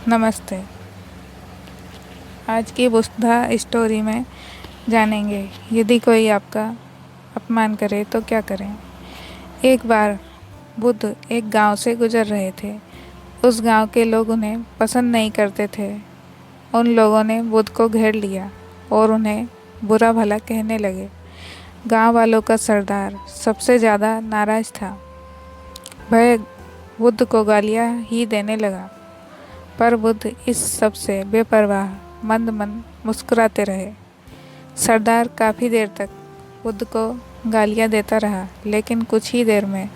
नमस्ते। आज की बुस्धा स्टोरी में जानेंगे, यदि कोई आपका अपमान करे तो क्या करें। एक बार बुद्ध एक गांव से गुजर रहे थे। उस गांव के लोग उन्हें पसंद नहीं करते थे। उन लोगों ने बुद्ध को घेर लिया और उन्हें बुरा भला कहने लगे। गांव वालों का सरदार सबसे ज़्यादा नाराज़ था। वह बुद्ध को गालियाँ ही देने लगा, पर बुद्ध इस सब से बेपरवाह मंद मंद मुस्कुराते रहे। सरदार काफ़ी देर तक बुद्ध को गालियाँ देता रहा, लेकिन कुछ ही देर में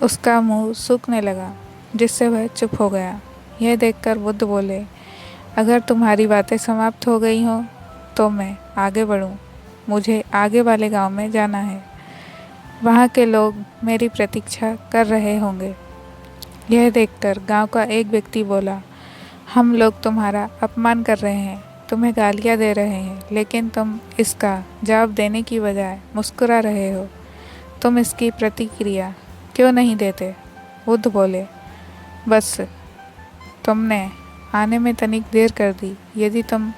उसका मुंह सूखने लगा, जिससे वह चुप हो गया। यह देखकर बुद्ध बोले, अगर तुम्हारी बातें समाप्त हो गई हों तो मैं आगे बढ़ूं। मुझे आगे वाले गांव में जाना है। वहाँ के लोग मेरी प्रतीक्षा कर रहे होंगे। यह देखकर गांव का एक व्यक्ति बोला, हम लोग तुम्हारा अपमान कर रहे हैं, तुम्हें गालियाँ दे रहे हैं, लेकिन तुम इसका जवाब देने की बजाय मुस्कुरा रहे हो। तुम इसकी प्रतिक्रिया क्यों नहीं देते? बुद्ध बोले, बस तुमने आने में तनिक देर कर दी। यदि तुम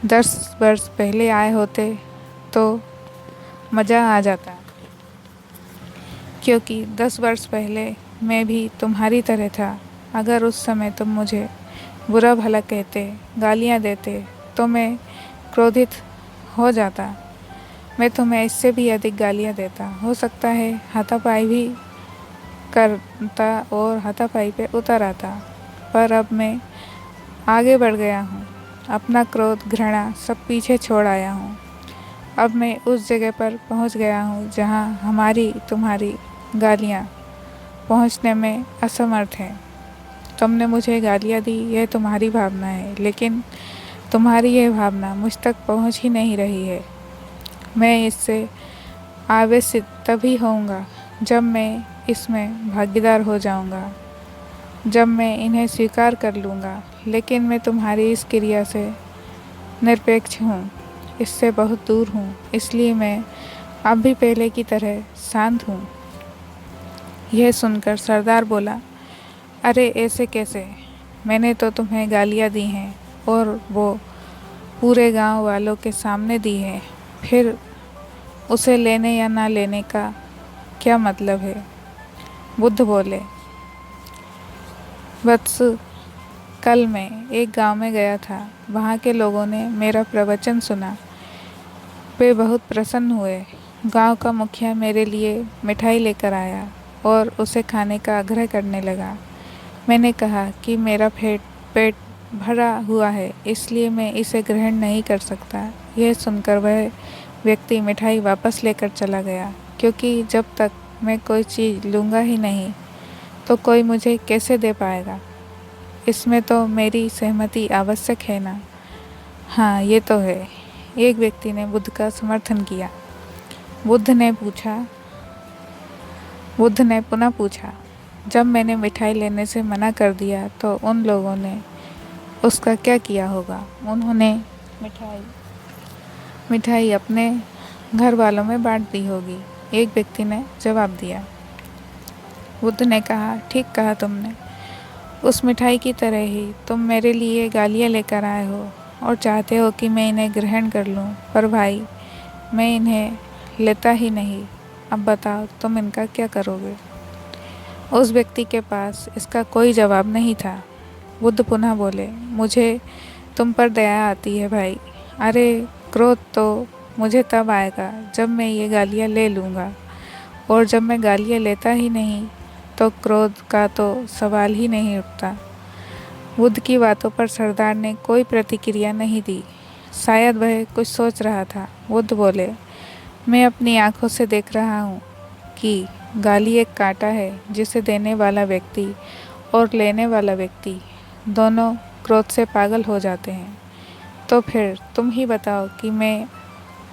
10 वर्ष पहले आए होते तो मज़ा आ जाता, क्योंकि 10 वर्ष पहले मैं भी तुम्हारी तरह था। अगर उस समय तुम मुझे बुरा भला कहते, गालियाँ देते, तो मैं क्रोधित हो जाता। मैं तुम्हें इससे भी अधिक गालियाँ देता। हो सकता है हाथापाई भी करता और हाथापाई पे उतर आता। पर अब मैं आगे बढ़ गया हूँ। अपना क्रोध, घृणा सब पीछे छोड़ आया हूँ। अब मैं उस जगह पर पहुँच गया हूँ जहाँ हमारी तुम्हारी गालियाँ पहुँचने में असमर्थ हैं। तुमने मुझे गालियाँ दी, यह तुम्हारी भावना है, लेकिन तुम्हारी यह भावना मुझ तक पहुँच ही नहीं रही है। मैं इससे आवेशित तभी होऊंगा जब मैं इसमें भागीदार हो जाऊंगा, जब मैं इन्हें स्वीकार कर लूँगा। लेकिन मैं तुम्हारी इस क्रिया से निरपेक्ष हूँ, इससे बहुत दूर हूँ, इसलिए मैं अब भी पहले की तरह शांत हूँ। यह सुनकर सरदार बोला, अरे ऐसे कैसे? मैंने तो तुम्हें गालियाँ दी हैं और वो पूरे गांव वालों के सामने दी है। फिर उसे लेने या ना लेने का क्या मतलब है? बुद्ध बोले, वत्स, कल मैं एक गांव में गया था। वहाँ के लोगों ने मेरा प्रवचन सुना। वे बहुत प्रसन्न हुए। गांव का मुखिया मेरे लिए मिठाई लेकर आया और उसे खाने का आग्रह करने लगा। मैंने कहा कि मेरा पेट भरा हुआ है, इसलिए मैं इसे ग्रहण नहीं कर सकता। यह सुनकर वह व्यक्ति मिठाई वापस लेकर चला गया, क्योंकि जब तक मैं कोई चीज़ लूँगा ही नहीं तो कोई मुझे कैसे दे पाएगा। इसमें तो मेरी सहमति आवश्यक है ना? हाँ, ये तो है। एक व्यक्ति ने बुद्ध का समर्थन किया। बुद्ध ने पुनः पूछा, जब मैंने मिठाई लेने से मना कर दिया तो उन लोगों ने उसका क्या किया होगा? उन्होंने मिठाई अपने घर वालों में बांट दी होगी, एक व्यक्ति ने जवाब दिया। बुद्ध ने कहा, ठीक कहा तुमने। उस मिठाई की तरह ही तुम मेरे लिए गालियाँ लेकर आए हो और चाहते हो कि मैं इन्हें ग्रहण कर लूँ, पर भाई, मैं इन्हें लेता ही नहीं। अब बताओ, तुम इनका क्या करोगे? उस व्यक्ति के पास इसका कोई जवाब नहीं था। बुद्ध पुनः बोले, मुझे तुम पर दया आती है भाई। अरे, क्रोध तो मुझे तब आएगा जब मैं ये गालियाँ ले लूँगा, और जब मैं गालियाँ लेता ही नहीं तो क्रोध का तो सवाल ही नहीं उठता। बुद्ध की बातों पर सरदार ने कोई प्रतिक्रिया नहीं दी। शायद वह कुछ सोच रहा था। बुद्ध बोले, मैं अपनी आंखों से देख रहा हूँ कि गाली एक कांटा है, जिसे देने वाला व्यक्ति और लेने वाला व्यक्ति दोनों क्रोध से पागल हो जाते हैं। तो फिर तुम ही बताओ कि मैं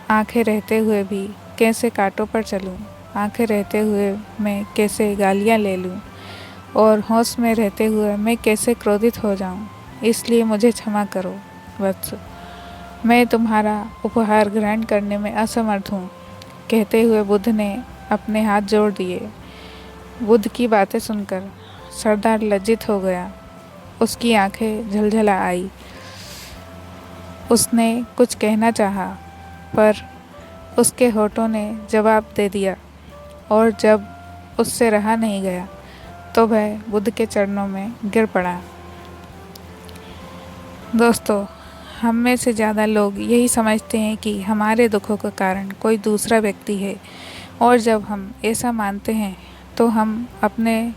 आंखें रहते हुए भी कैसे कांटों पर चलूं, आंखें रहते हुए मैं कैसे गालियां ले लूं, और होश में रहते हुए मैं कैसे क्रोधित हो जाऊं। इसलिए मुझे क्षमा करो वत्स, मैं तुम्हारा उपहार ग्रहण करने में असमर्थ हूँ। कहते हुए बुद्ध ने अपने हाथ जोड़ दिए। बुद्ध की बातें सुनकर सरदार लज्जित हो गया। उसकी आंखें झलझला आई। उसने कुछ कहना चाहा, पर उसके होठों ने जवाब दे दिया, और जब उससे रहा नहीं गया तो वह बुद्ध के चरणों में गिर पड़ा। दोस्तों, हम में से ज़्यादा लोग यही समझते हैं कि हमारे दुखों का कारण कोई दूसरा व्यक्ति है, और जब हम ऐसा मानते हैं तो हम अपने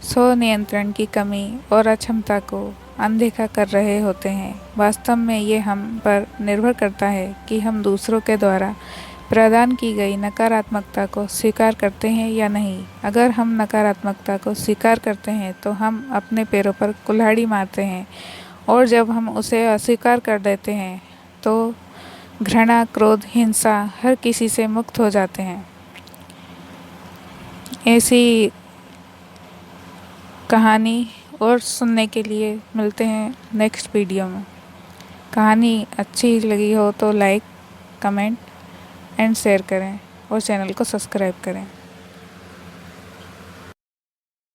स्व नियंत्रण की कमी और अक्षमता को अनदेखा कर रहे होते हैं। वास्तव में ये हम पर निर्भर करता है कि हम दूसरों के द्वारा प्रदान की गई नकारात्मकता को स्वीकार करते हैं या नहीं। अगर हम नकारात्मकता को स्वीकार करते हैं तो हम अपने पैरों पर कुल्हाड़ी मारते हैं, और जब हम उसे अस्वीकार कर देते हैं तो घृणा, क्रोध, हिंसा हर किसी से मुक्त हो जाते हैं। ऐसी कहानी और सुनने के लिए मिलते हैं नेक्स्ट वीडियो में। कहानी अच्छी लगी हो तो लाइक, कमेंट एंड शेयर करें और चैनल को सब्सक्राइब करें।